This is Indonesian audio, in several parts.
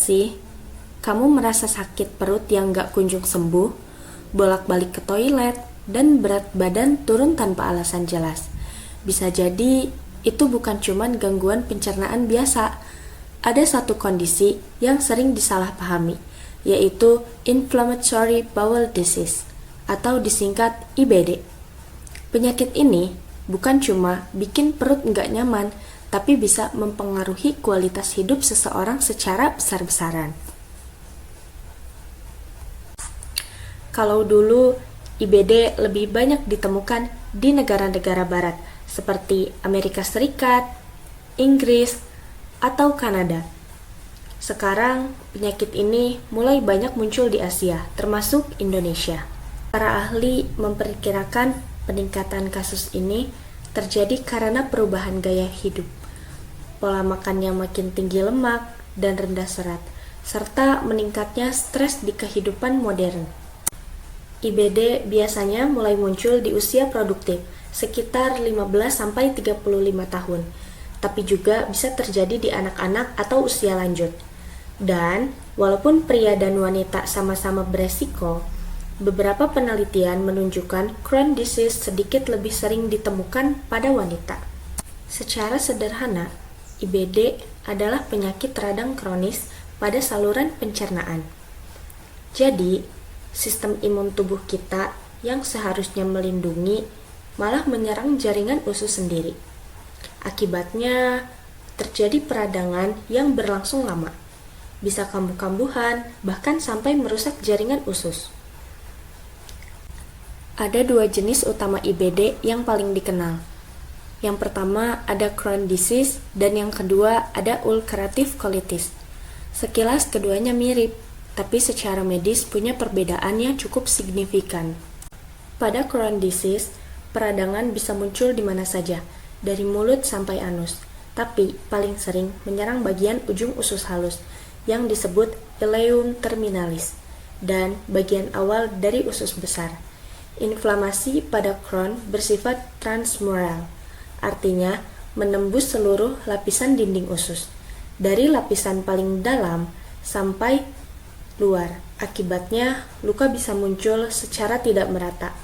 sih? Kamu merasa sakit perut yang gak kunjung sembuh, bolak-balik ke toilet, dan berat badan turun tanpa alasan jelas. Bisa jadi itu bukan cuman gangguan pencernaan biasa. Ada satu kondisi yang sering disalahpahami, yaitu Inflammatory Bowel Disease, atau disingkat IBD. Penyakit ini bukan cuma bikin perut nggak nyaman, tapi bisa mempengaruhi kualitas hidup seseorang secara besar-besaran. Kalau dulu IBD lebih banyak ditemukan di negara-negara barat seperti Amerika Serikat, Inggris, atau Kanada. Sekarang penyakit ini mulai banyak muncul di Asia, termasuk Indonesia. Para ahli memperkirakan peningkatan kasus ini terjadi karena perubahan gaya hidup, pola makan yang makin tinggi lemak dan rendah serat, serta meningkatnya stres di kehidupan modern. IBD biasanya mulai muncul di usia produktif, sekitar 15-35 tahun, tapi juga bisa terjadi di anak-anak atau usia lanjut. Dan, walaupun pria dan wanita sama-sama beresiko, beberapa penelitian menunjukkan Crohn's disease sedikit lebih sering ditemukan pada wanita. Secara sederhana, IBD adalah penyakit radang kronis pada saluran pencernaan. Jadi, sistem imun tubuh kita yang seharusnya melindungi malah menyerang jaringan usus sendiri. Akibatnya, terjadi peradangan yang berlangsung lama, bisa kambuh-kambuhan, bahkan sampai merusak jaringan usus. Ada dua jenis utama IBD yang paling dikenal. Yang pertama ada Crohn's disease dan yang kedua ada ulcerative colitis. Sekilas keduanya mirip, tapi secara medis punya perbedaan yang cukup signifikan. Pada Crohn's disease, peradangan bisa muncul di mana saja, dari mulut sampai anus, tapi paling sering menyerang bagian ujung usus halus, yang disebut ileum terminalis, dan bagian awal dari usus besar. Inflamasi pada Crohn bersifat transmural, artinya menembus seluruh lapisan dinding usus, dari lapisan paling dalam sampai luar. Akibatnya, luka bisa muncul secara tidak merata.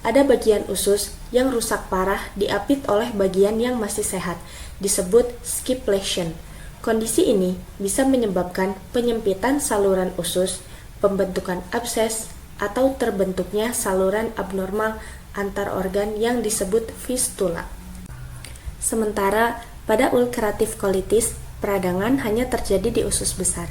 Ada bagian usus yang rusak parah diapit oleh bagian yang masih sehat, disebut skip lesion. Kondisi ini bisa menyebabkan penyempitan saluran usus, pembentukan abses, atau terbentuknya saluran abnormal antar organ yang disebut fistula. Sementara pada ulcerative colitis, peradangan hanya terjadi di usus besar,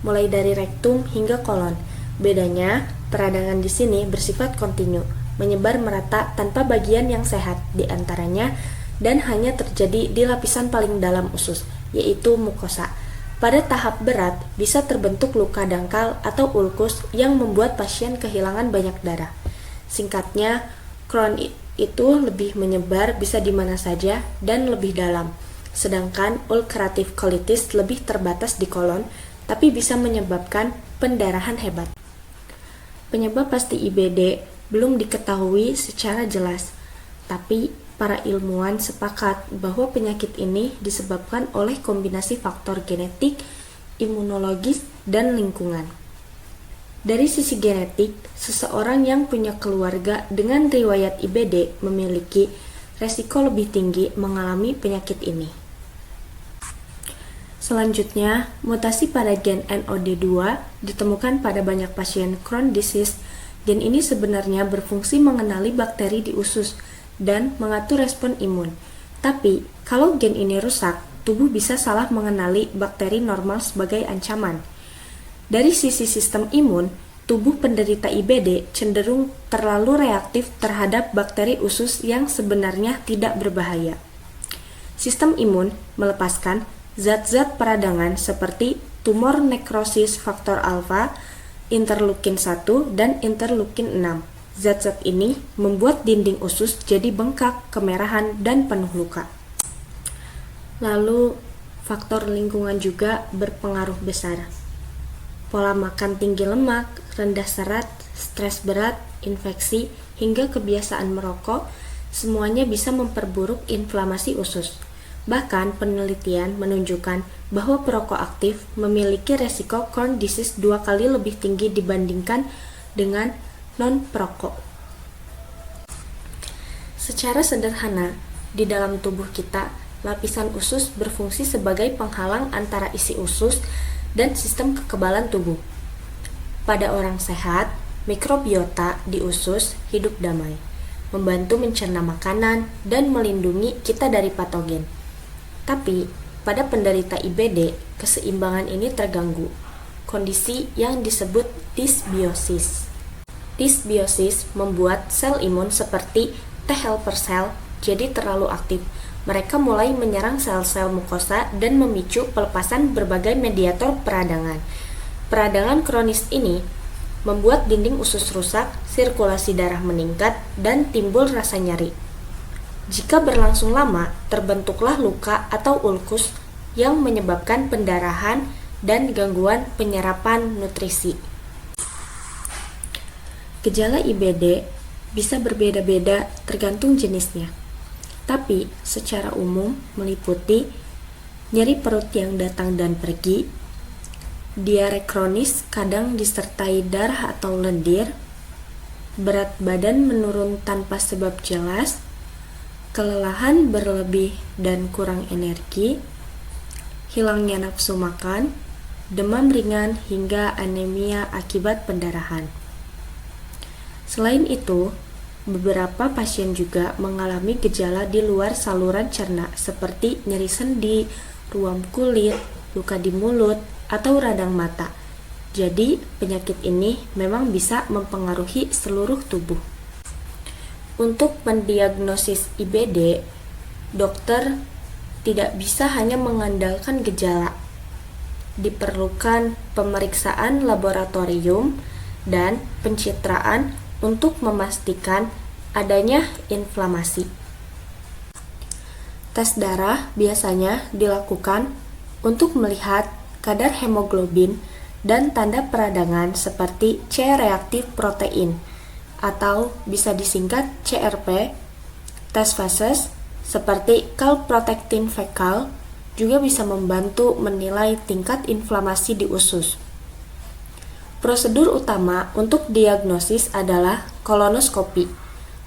mulai dari rektum hingga kolon. Bedanya, peradangan di sini bersifat kontinu, menyebar merata tanpa bagian yang sehat di antaranya dan hanya terjadi di lapisan paling dalam usus, yaitu mukosa. Pada tahap berat, bisa terbentuk luka dangkal atau ulkus yang membuat pasien kehilangan banyak darah. Singkatnya, Crohn itu lebih menyebar bisa di mana saja dan lebih dalam, sedangkan ulcerative colitis lebih terbatas di kolon, tapi bisa menyebabkan pendarahan hebat. Penyebab pasti IBD belum diketahui secara jelas, tapi para ilmuwan sepakat bahwa penyakit ini disebabkan oleh kombinasi faktor genetik, imunologis, dan lingkungan. Dari sisi genetik, seseorang yang punya keluarga dengan riwayat IBD memiliki resiko lebih tinggi mengalami penyakit ini. Selanjutnya, mutasi pada gen NOD2 ditemukan pada banyak pasien Crohn's disease. Gen ini sebenarnya berfungsi mengenali bakteri di usus dan mengatur respon imun. Tapi, kalau gen ini rusak, tubuh bisa salah mengenali bakteri normal sebagai ancaman. Dari sisi sistem imun, tubuh penderita IBD cenderung terlalu reaktif terhadap bakteri usus yang sebenarnya tidak berbahaya. Sistem imun melepaskan zat-zat peradangan seperti tumor nekrosis faktor alfa, interleukin 1, dan interleukin 6. Zat-zat ini membuat dinding usus jadi bengkak, kemerahan, dan penuh luka. Lalu, faktor lingkungan juga berpengaruh besar. Pola makan tinggi lemak, rendah serat, stres berat, infeksi, hingga kebiasaan merokok, semuanya bisa memperburuk inflamasi usus. Bahkan penelitian menunjukkan bahwa perokok aktif memiliki resiko Crohn disease 2 kali lebih tinggi dibandingkan dengan non-perokok. Secara sederhana, di dalam tubuh kita, lapisan usus berfungsi sebagai penghalang antara isi usus dan sistem kekebalan tubuh. Pada orang sehat, mikrobiota di usus hidup damai, membantu mencerna makanan dan melindungi kita dari patogen. Tapi, pada penderita IBD, keseimbangan ini terganggu, kondisi yang disebut dysbiosis. Dysbiosis membuat sel imun seperti T helper cell jadi terlalu aktif. Mereka mulai menyerang sel-sel mukosa dan memicu pelepasan berbagai mediator peradangan. Peradangan kronis ini membuat dinding usus rusak, sirkulasi darah meningkat, dan timbul rasa nyeri. Jika berlangsung lama, terbentuklah luka atau ulkus yang menyebabkan pendarahan dan gangguan penyerapan nutrisi. Gejala IBD bisa berbeda-beda tergantung jenisnya, tapi secara umum meliputi nyeri perut yang datang dan pergi, diare kronis kadang disertai darah atau lendir, berat badan menurun tanpa sebab jelas, kelelahan berlebih dan kurang energi, hilangnya nafsu makan, demam ringan hingga anemia akibat pendarahan. Selain itu, beberapa pasien juga mengalami gejala di luar saluran cerna seperti nyeri sendi, ruam kulit, luka di mulut, atau radang mata. Jadi, penyakit ini memang bisa mempengaruhi seluruh tubuh. Untuk mendiagnosis IBD, dokter tidak bisa hanya mengandalkan gejala. Diperlukan pemeriksaan laboratorium dan pencitraan untuk memastikan adanya inflamasi. Tes darah biasanya dilakukan untuk melihat kadar hemoglobin dan tanda peradangan seperti C-reaktif protein atau bisa disingkat CRP. Tes fases seperti calprotectin fekal juga bisa membantu menilai tingkat inflamasi di usus. Prosedur utama untuk diagnosis adalah kolonoskopi.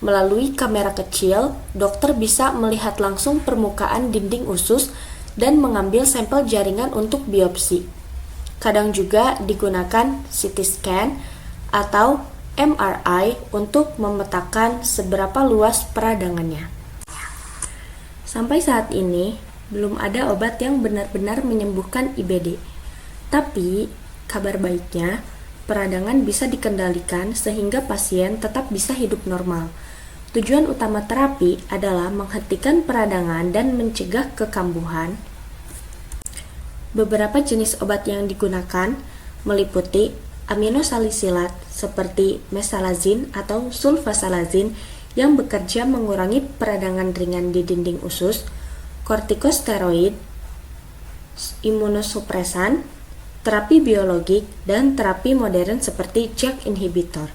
Melalui kamera kecil, dokter bisa melihat langsung permukaan dinding usus dan mengambil sampel jaringan untuk biopsi. Kadang juga digunakan CT scan atau MRI untuk memetakan seberapa luas peradangannya. Sampai saat ini, belum ada obat yang benar-benar menyembuhkan IBD. Tapi, kabar baiknya, peradangan bisa dikendalikan sehingga pasien tetap bisa hidup normal. Tujuan utama terapi adalah menghentikan peradangan dan mencegah kekambuhan. Beberapa jenis obat yang digunakan meliputi aminosalisilat seperti mesalazin atau sulfasalazin yang bekerja mengurangi peradangan ringan di dinding usus, kortikosteroid, imunosupresan, terapi biologik, dan terapi modern seperti JAK inhibitor.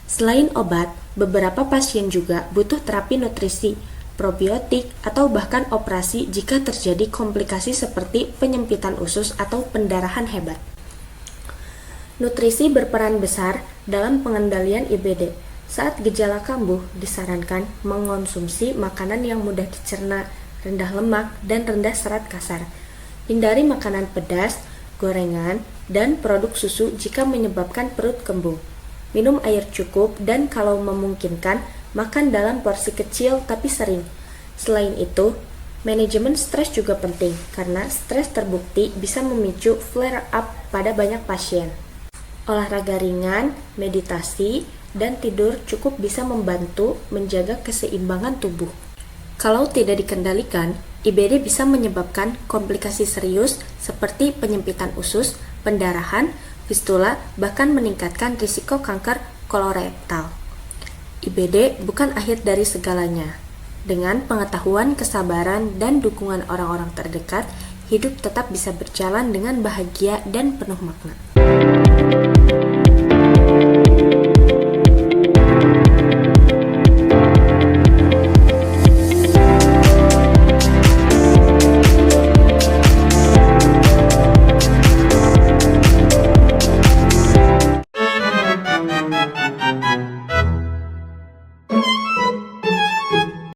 Selain obat, beberapa pasien juga butuh terapi nutrisi, probiotik, atau bahkan operasi jika terjadi komplikasi seperti penyempitan usus atau pendarahan hebat. Nutrisi berperan besar dalam pengendalian IBD. Saat gejala kambuh, disarankan mengonsumsi makanan yang mudah dicerna, rendah lemak, dan rendah serat kasar. Hindari makanan pedas, gorengan, dan produk susu jika menyebabkan perut kembung. Minum air cukup dan kalau memungkinkan, makan dalam porsi kecil tapi sering. Selain itu, manajemen stres juga penting karena stres terbukti bisa memicu flare up pada banyak pasien. Olahraga ringan, meditasi, dan tidur cukup bisa membantu menjaga keseimbangan tubuh. Kalau tidak dikendalikan, IBD bisa menyebabkan komplikasi serius seperti penyempitan usus, pendarahan, fistula, bahkan meningkatkan risiko kanker kolorektal. IBD bukan akhir dari segalanya. Dengan pengetahuan, kesabaran, dan dukungan orang-orang terdekat, hidup tetap bisa berjalan dengan bahagia dan penuh makna.